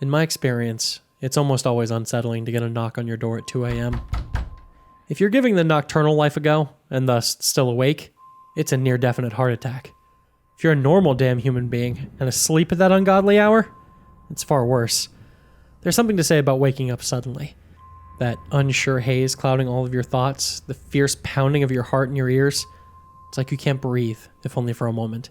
In my experience, it's almost always unsettling to get a knock on your door at 2 a.m. If you're giving the nocturnal life a go, and thus still awake, it's a near-definite heart attack. If you're a normal damn human being and asleep at that ungodly hour, it's far worse. There's something to say about waking up suddenly. That unsure haze clouding all of your thoughts, the fierce pounding of your heart in your ears. It's like you can't breathe, if only for a moment.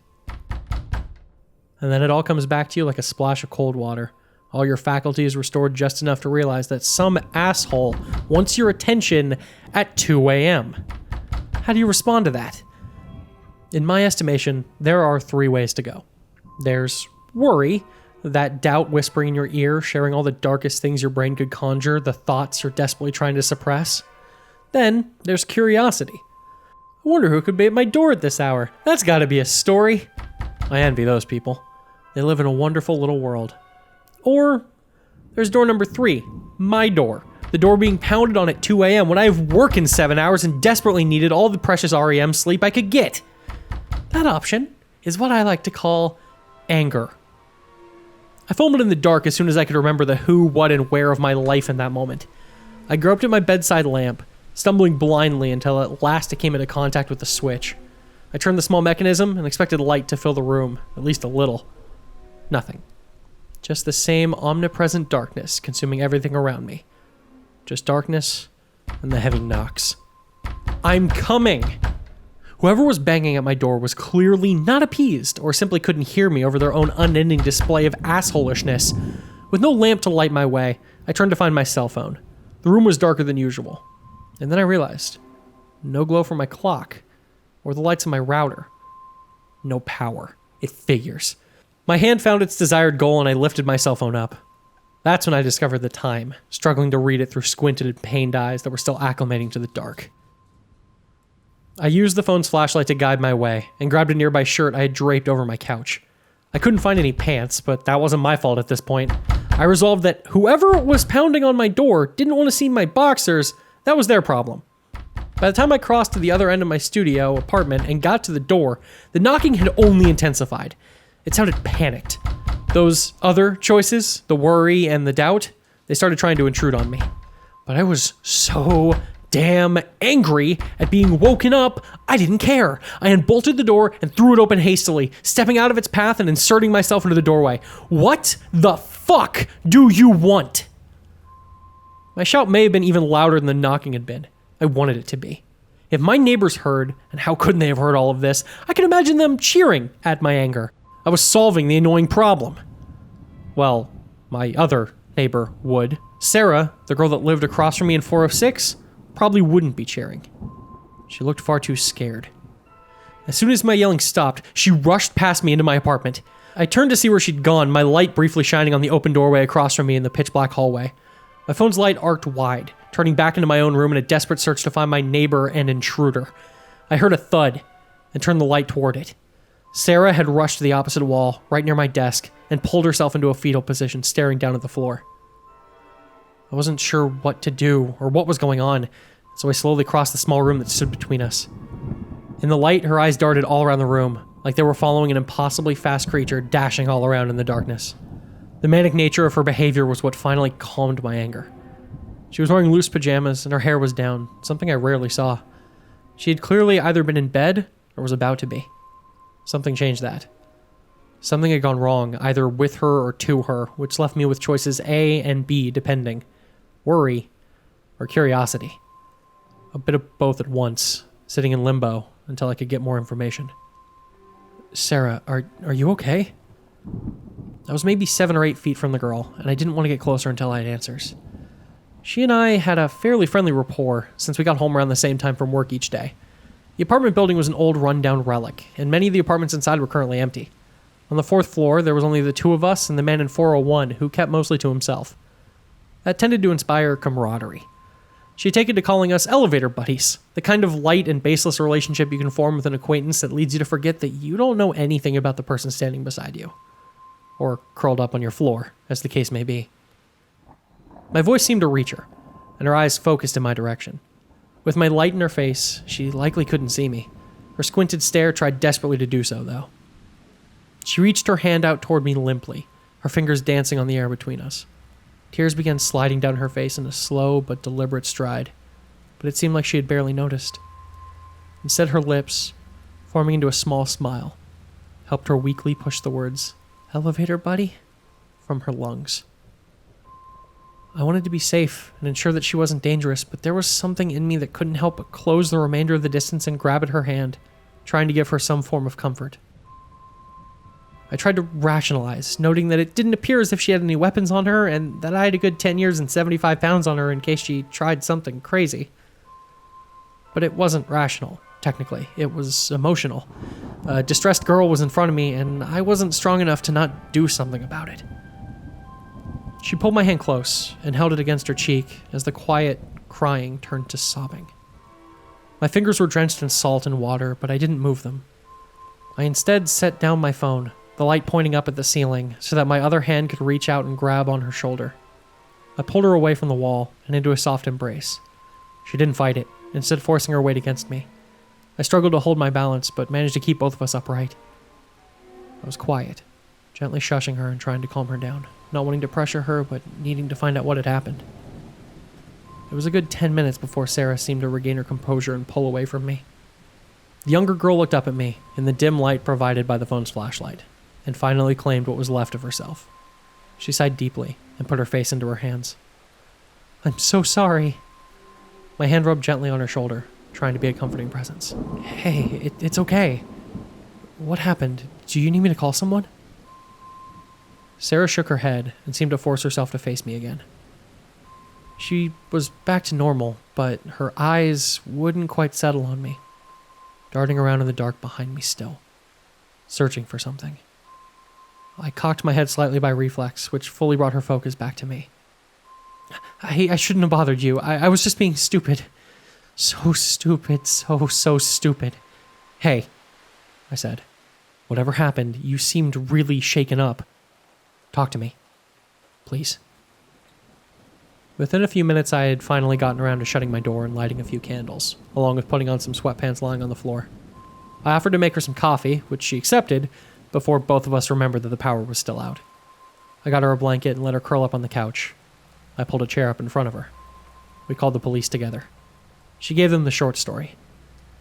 And then it all comes back to you like a splash of cold water. All your faculties restored just enough to realize that some asshole wants your attention at 2 a.m. How do you respond to that? In my estimation, there are 3 ways to go. There's worry, that doubt whispering in your ear, sharing all the darkest things your brain could conjure, the thoughts you're desperately trying to suppress. Then there's curiosity. I wonder who could be at my door at this hour. That's gotta be a story. I envy those people. They live in a wonderful little world. Or there's door number 3, my door. The door being pounded on at 2 a.m. when I have work in 7 hours and desperately needed all the precious REM sleep I could get. That option is what I like to call anger. I fumbled in the dark as soon as I could remember the who, what, and where of my life in that moment. I groped at my bedside lamp, stumbling blindly until at last it came into contact with the switch. I turned the small mechanism and expected light to fill the room, at least a little. Nothing. Just the same omnipresent darkness consuming everything around me. Just darkness and the heavy knocks. I'm coming! Whoever was banging at my door was clearly not appeased or simply couldn't hear me over their own unending display of assholishness. With no lamp to light my way, I turned to find my cell phone. The room was darker than usual. And then I realized, no glow from my clock or the lights of my router. No power. It figures. My hand found its desired goal and I lifted my cell phone up. That's when I discovered the time, struggling to read it through squinted and pained eyes that were still acclimating to the dark. I used the phone's flashlight to guide my way and grabbed a nearby shirt I had draped over my couch. I couldn't find any pants, but that wasn't my fault at this point. I resolved that whoever was pounding on my door didn't want to see my boxers. That was their problem. By the time I crossed to the other end of my studio apartment and got to the door, the knocking had only intensified. It sounded panicked. Those other choices, the worry and the doubt, they started trying to intrude on me. But I was so damn angry at being woken up, I didn't care. I unbolted the door and threw it open hastily, stepping out of its path and inserting myself into the doorway. What the fuck do you want? My shout may have been even louder than the knocking had been. I wanted it to be. If my neighbors heard, and how couldn't they have heard all of this, I could imagine them cheering at my anger. I was solving the annoying problem. Well, my other neighbor would. Sarah, the girl that lived across from me in 406, probably wouldn't be cheering. She looked far too scared. As soon as my yelling stopped, she rushed past me into my apartment. I turned to see where she'd gone, my light briefly shining on the open doorway across from me in the pitch-black hallway. My phone's light arced wide, turning back into my own room in a desperate search to find my neighbor and intruder. I heard a thud and turned the light toward it. Sarah had rushed to the opposite wall, right near my desk, and pulled herself into a fetal position, staring down at the floor. I wasn't sure what to do or what was going on, so I slowly crossed the small room that stood between us. In the light, her eyes darted all around the room, like they were following an impossibly fast creature dashing all around in the darkness. The manic nature of her behavior was what finally calmed my anger. She was wearing loose pajamas and her hair was down, something I rarely saw. She had clearly either been in bed or was about to be. Something changed that. Something had gone wrong, either with her or to her, which left me with choices A and B depending. Worry or curiosity. A bit of both at once, sitting in limbo until I could get more information. Sarah, are you okay? I was maybe 7 or 8 feet from the girl, and I didn't want to get closer until I had answers. She and I had a fairly friendly rapport since we got home around the same time from work each day. The apartment building was an old rundown relic, and many of the apartments inside were currently empty. On the 4th floor, there was only the 2 of us and the man in 401, who kept mostly to himself. That tended to inspire camaraderie. She had taken to calling us elevator buddies, the kind of light and baseless relationship you can form with an acquaintance that leads you to forget that you don't know anything about the person standing beside you. Or curled up on your floor, as the case may be. My voice seemed to reach her, and her eyes focused in my direction. With my light in her face, she likely couldn't see me. Her squinted stare tried desperately to do so, though. She reached her hand out toward me limply, her fingers dancing on the air between us. Tears began sliding down her face in a slow but deliberate stride, but it seemed like she had barely noticed. Instead, her lips, forming into a small smile, helped her weakly push the words, "Elevator, buddy?" from her lungs. I wanted to be safe and ensure that she wasn't dangerous, but there was something in me that couldn't help but close the remainder of the distance and grab at her hand, trying to give her some form of comfort. I tried to rationalize, noting that it didn't appear as if she had any weapons on her and that I had a good 10 years and 75 pounds on her in case she tried something crazy. But it wasn't rational, technically. It was emotional. A distressed girl was in front of me, and I wasn't strong enough to not do something about it. She pulled my hand close and held it against her cheek as the quiet crying turned to sobbing. My fingers were drenched in salt and water, but I didn't move them. I instead set down my phone, the light pointing up at the ceiling, so that my other hand could reach out and grab on her shoulder. I pulled her away from the wall and into a soft embrace. She didn't fight it, instead forcing her weight against me. I struggled to hold my balance, but managed to keep both of us upright. I was quiet, gently shushing her and trying to calm her down, not wanting to pressure her, but needing to find out what had happened. It was a good 10 minutes before Sarah seemed to regain her composure and pull away from me. The younger girl looked up at me in the dim light provided by the phone's flashlight, and finally claimed what was left of herself. She sighed deeply and put her face into her hands. "I'm so sorry." My hand rubbed gently on her shoulder, trying to be a comforting presence. "Hey, it's okay. What happened? Do you need me to call someone?" Sarah shook her head and seemed to force herself to face me again. She was back to normal, but her eyes wouldn't quite settle on me, darting around in the dark behind me still, searching for something. I cocked my head slightly by reflex, which fully brought her focus back to me. I shouldn't have bothered you. I was just being stupid. So stupid, so stupid. "Hey," I said. "Whatever happened, you seemed really shaken up. Talk to me, please." Within a few minutes, I had finally gotten around to shutting my door and lighting a few candles, along with putting on some sweatpants lying on the floor. I offered to make her some coffee, which she accepted, before both of us remembered that the power was still out. I got her a blanket and let her curl up on the couch. I pulled a chair up in front of her. We called the police together. She gave them the short story.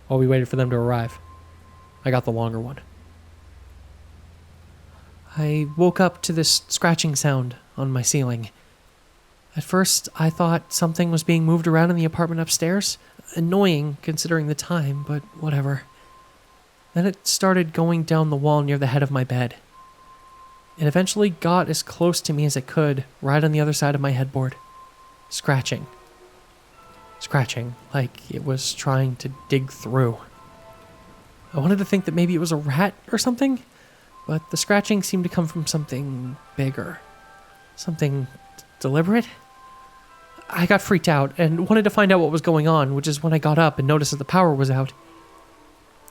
While we waited for them to arrive, I got the longer one. I woke up to this scratching sound on my ceiling. At first, I thought something was being moved around in the apartment upstairs. Annoying, considering the time, but whatever. Then it started going down the wall near the head of my bed. It eventually got as close to me as it could, right on the other side of my headboard. Scratching. Scratching, like it was trying to dig through. I wanted to think that maybe it was a rat or something, but the scratching seemed to come from something bigger. Something deliberate? I got freaked out and wanted to find out what was going on, which is when I got up and noticed that the power was out.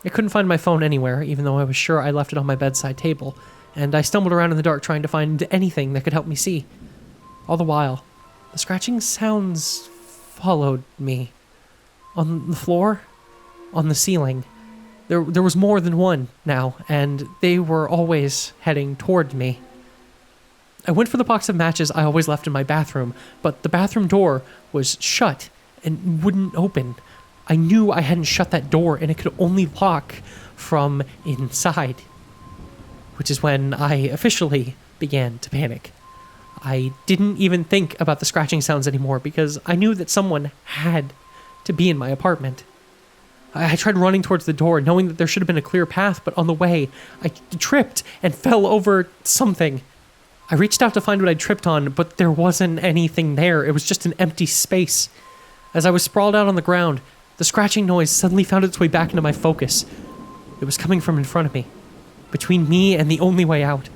I couldn't find my phone anywhere, even though I was sure I left it on my bedside table, and I stumbled around in the dark trying to find anything that could help me see. All the while, the scratching sounds followed me. On the floor, on the ceiling. There was more than one now, and they were always heading toward me. I went for the box of matches I always left in my bathroom, but the bathroom door was shut and wouldn't open. I knew I hadn't shut that door, and it could only lock from inside. Which is when I officially began to panic. I didn't even think about the scratching sounds anymore because I knew that someone had to be in my apartment. I tried running towards the door, knowing that there should have been a clear path, but on the way, I tripped and fell over something. I reached out to find what I'd tripped on, but there wasn't anything there. It was just an empty space. As I was sprawled out on the ground, the scratching noise suddenly found its way back into my focus. It was coming from in front of me, between me and the only way out.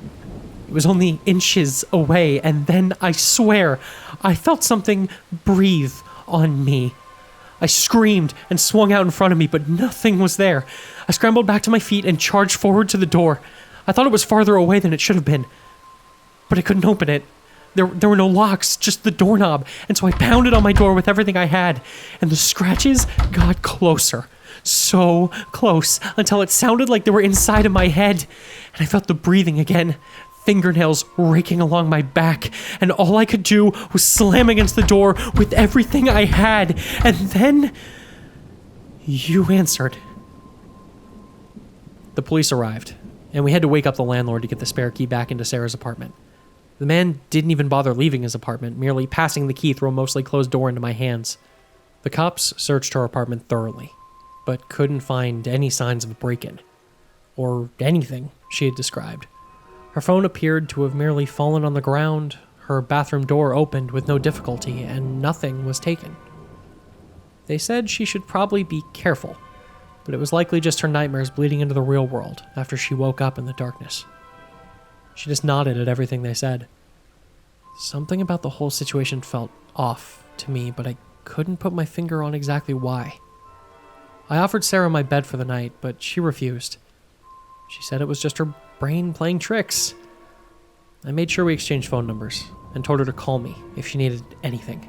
It was only inches away, and then, I swear, I felt something breathe on me. I screamed and swung out in front of me, but nothing was there. I scrambled back to my feet and charged forward to the door. I thought it was farther away than it should have been, but I couldn't open it. There were no locks, just the doorknob, and so I pounded on my door with everything I had, and the scratches got closer. So close, until it sounded like they were inside of my head, and I felt the breathing again, fingernails raking along my back, and all I could do was slam against the door with everything I had, and then you answered. The police arrived, and we had to wake up the landlord to get the spare key back into Sarah's apartment. The man didn't even bother leaving his apartment, merely passing the key through a mostly closed door into my hands. The cops searched her apartment thoroughly, but couldn't find any signs of a break-in, or anything she had described. Her phone appeared to have merely fallen on the ground, her bathroom door opened with no difficulty, and nothing was taken. They said she should probably be careful, but it was likely just her nightmares bleeding into the real world after she woke up in the darkness. She just nodded at everything they said. Something about the whole situation felt off to me, but I couldn't put my finger on exactly why. I offered Sarah my bed for the night, but she refused. She said it was just her brain playing tricks. I made sure we exchanged phone numbers and told her to call me if she needed anything.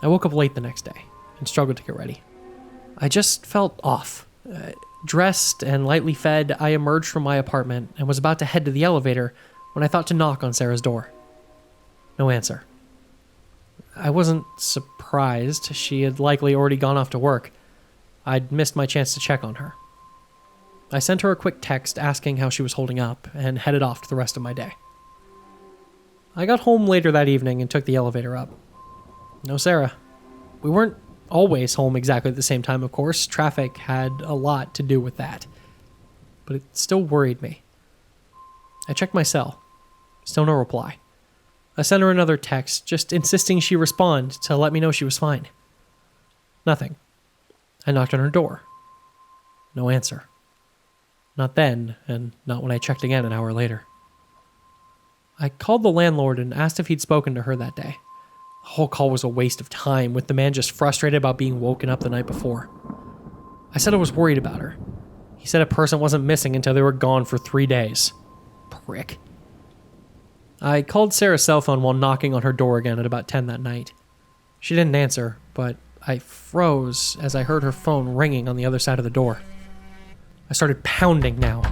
I woke up late the next day and struggled to get ready. I just felt off. Dressed and lightly fed, I emerged from my apartment and was about to head to the elevator when I thought to knock on Sarah's door. No answer. I wasn't surprised. She had likely already gone off to work. I'd missed my chance to check on her. I sent her a quick text asking how she was holding up and headed off to the rest of my day. I got home later that evening and took the elevator up. No Sarah. We weren't always home exactly at the same time, of course. Traffic had a lot to do with that. But it still worried me. I checked my cell. Still no reply. I sent her another text, just insisting she respond to let me know she was fine. Nothing. I knocked on her door. No answer. Not then, and not when I checked again an hour later. I called the landlord and asked if he'd spoken to her that day. The whole call was a waste of time, with the man just frustrated about being woken up the night before. I said I was worried about her. He said a person wasn't missing until they were gone for 3 days. Prick. I called Sarah's cell phone while knocking on her door again at about 10 that night. She didn't answer, but I froze as I heard her phone ringing on the other side of the door. I started pounding now.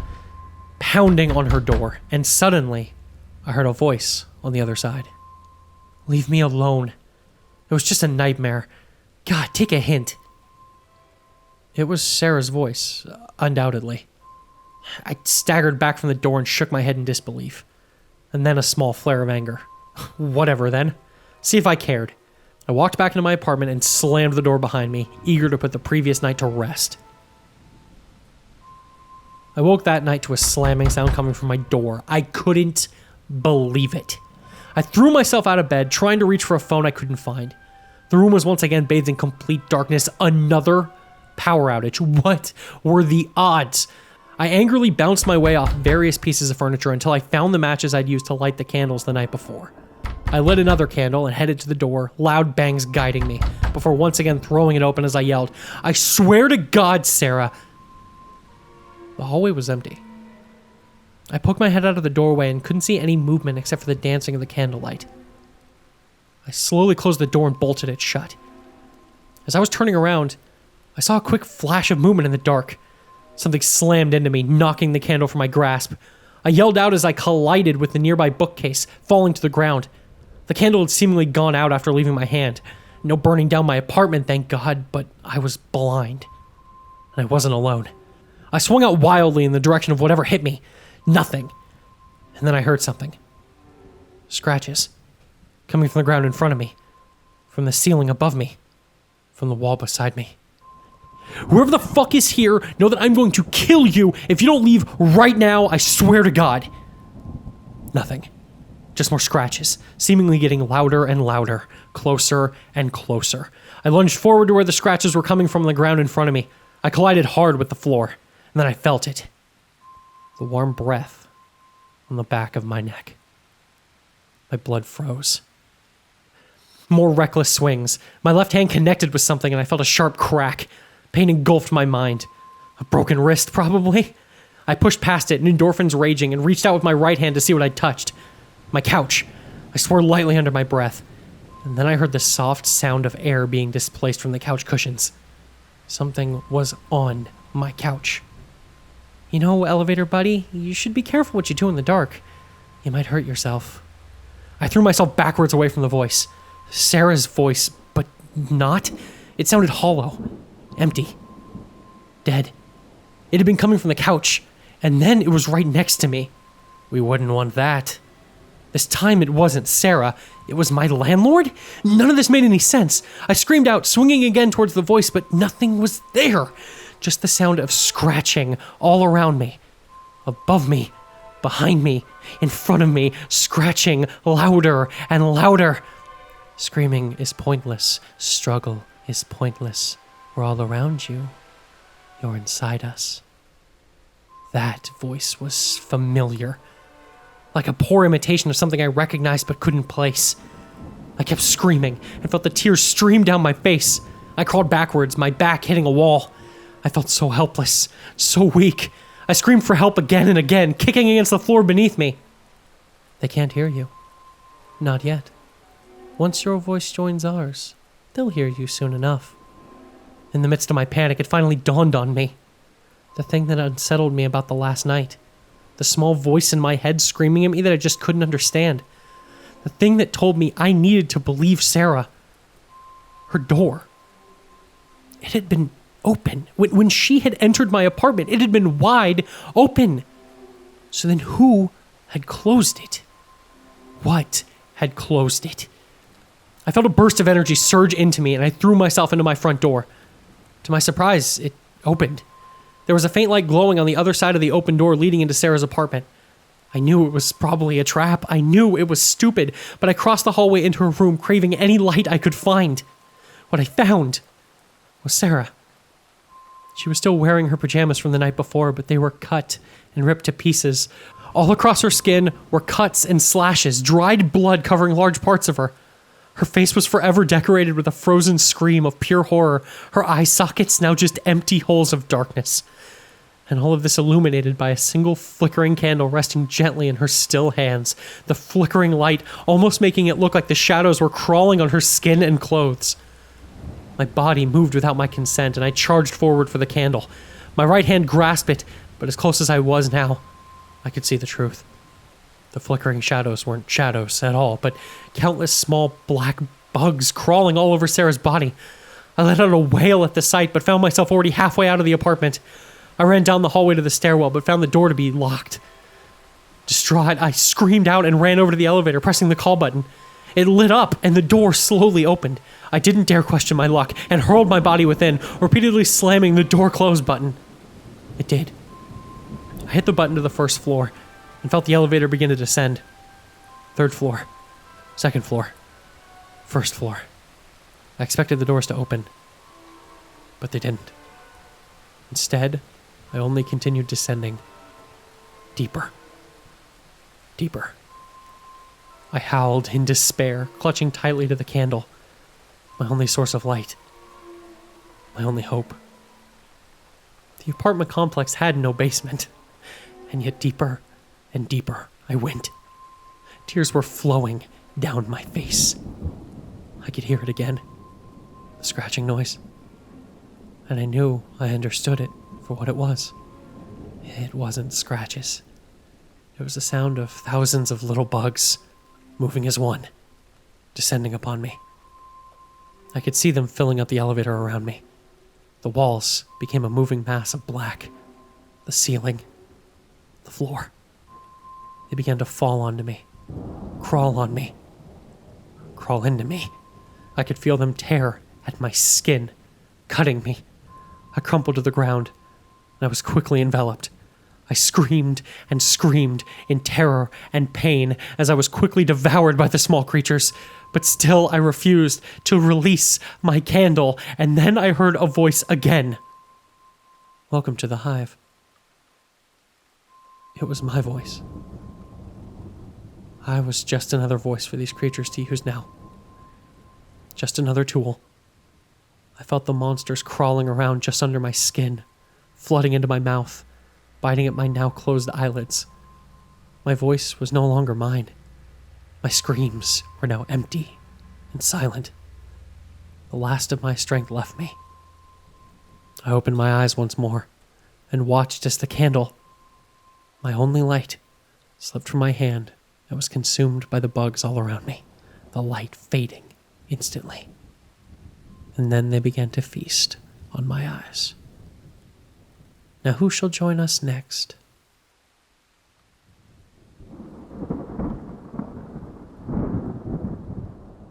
Pounding on her door, and suddenly, I heard a voice on the other side. Leave me alone. It was just a nightmare. God, take a hint. It was Sarah's voice, undoubtedly. I staggered back from the door and shook my head in disbelief. And then a small flare of anger. Whatever then. See if I cared. I walked back into my apartment and slammed the door behind me, eager to put the previous night to rest. I woke that night to a slamming sound coming from my door. I couldn't believe it. I threw myself out of bed, trying to reach for a phone I couldn't find. The room was once again bathed in complete darkness. Another power outage. What were the odds? I angrily bounced my way off various pieces of furniture until I found the matches I'd used to light the candles the night before. I lit another candle and headed to the door, loud bangs guiding me, before once again throwing it open as I yelled, I swear to God, Sarah! The hallway was empty. I poked my head out of the doorway and couldn't see any movement except for the dancing of the candlelight. I slowly closed the door and bolted it shut. As I was turning around, I saw a quick flash of movement in the dark. Something slammed into me, knocking the candle from my grasp. I yelled out as I collided with the nearby bookcase, falling to the ground. The candle had seemingly gone out after leaving my hand. No burning down my apartment, thank God, but I was blind. And I wasn't alone. I swung out wildly in the direction of whatever hit me. Nothing. And then I heard something. Scratches. Coming from the ground in front of me. From the ceiling above me. From the wall beside me. Whoever the fuck is here, know that I'm going to kill you if you don't leave right now, I swear to God. Nothing. Just more scratches, seemingly getting louder and louder, closer and closer. I lunged forward to where the scratches were coming from the ground in front of me. I collided hard with the floor, and then I felt it. The warm breath on the back of my neck. My blood froze. More reckless swings. My left hand connected with something, and I felt a sharp crack. Pain engulfed my mind. A broken wrist, probably? I pushed past it, endorphins raging, and reached out with my right hand to see what I'd touched. My couch. I swore lightly under my breath. And then I heard the soft sound of air being displaced from the couch cushions. Something was on my couch. You know, elevator buddy, you should be careful what you do in the dark. You might hurt yourself. I threw myself backwards away from the voice. Sarah's voice, but not. It sounded hollow, empty, dead. It had been coming from the couch, and then it was right next to me. We wouldn't want that. This time it wasn't Sarah. It was my landlord? None of this made any sense. I screamed out, swinging again towards the voice, but nothing was there. Just the sound of scratching all around me. Above me, behind me, in front of me, scratching louder and louder. Screaming is pointless. Struggle is pointless. We're all around you. You're inside us. That voice was familiar. Like a poor imitation of something I recognized but couldn't place. I kept screaming and felt the tears stream down my face. I crawled backwards, my back hitting a wall. I felt so helpless, so weak. I screamed for help again and again, kicking against the floor beneath me. They can't hear you. Not yet. Once your voice joins ours, they'll hear you soon enough. In the midst of my panic, it finally dawned on me. The thing that unsettled me about the last night. The small voice in my head screaming at me that I just couldn't understand. The thing that told me I needed to believe Sarah. Her door. It had been open. When she had entered my apartment, it had been wide open. So then who had closed it? What had closed it? I felt a burst of energy surge into me, and I threw myself into my front door. To my surprise, it opened. There was a faint light glowing on the other side of the open door leading into Sarah's apartment. I knew it was probably a trap. I knew it was stupid, but I crossed the hallway into her room, craving any light I could find. What I found was Sarah. She was still wearing her pajamas from the night before, but they were cut and ripped to pieces. All across her skin were cuts and slashes, dried blood covering large parts of her. Her face was forever decorated with a frozen scream of pure horror, her eye sockets now just empty holes of darkness. And all of this illuminated by a single flickering candle resting gently in her still hands, the flickering light almost making it look like the shadows were crawling on her skin and clothes. My body moved without my consent, and I charged forward for the candle. My right hand grasped it, but as close as I was now, I could see the truth. The flickering shadows weren't shadows at all, but countless small black bugs crawling all over Sarah's body. I let out a wail at the sight, but found myself already halfway out of the apartment. I ran down the hallway to the stairwell, but found the door to be locked. Distraught, I screamed out and ran over to the elevator, pressing the call button. It lit up, and the door slowly opened. I didn't dare question my luck, and hurled my body within, repeatedly slamming the door close button. It did. I hit the button to the first floor, and felt the elevator begin to descend. 3rd floor. 2nd floor. 1st floor. I expected the doors to open, but they didn't. Instead, I only continued descending. Deeper. Deeper. I howled in despair, clutching tightly to the candle. My only source of light. My only hope. The apartment complex had no basement, and yet deeper and deeper I went. Tears were flowing down my face. I could hear it again. The scratching noise. And I knew I understood it for what it was. It wasn't scratches. It was the sound of thousands of little bugs, moving as one, descending upon me. I could see them filling up the elevator around me. The walls became a moving mass of black. The ceiling. The floor. They began to fall onto me. Crawl on me. Crawl into me. I could feel them tear at my skin, cutting me. I crumpled to the ground, and I was quickly enveloped. I screamed and screamed in terror and pain as I was quickly devoured by the small creatures, but still I refused to release my candle, and then I heard a voice again. Welcome to the hive. It was my voice. I was just another voice for these creatures to use now. Just another tool. I felt the monsters crawling around just under my skin, flooding into my mouth, biting at my now closed eyelids. My voice was no longer mine. My screams were now empty and silent. The last of my strength left me. I opened my eyes once more and watched as the candle My only light slipped from my hand and was consumed by the bugs all around me, the light fading instantly. And then they began to feast on my eyes. Now who shall join us next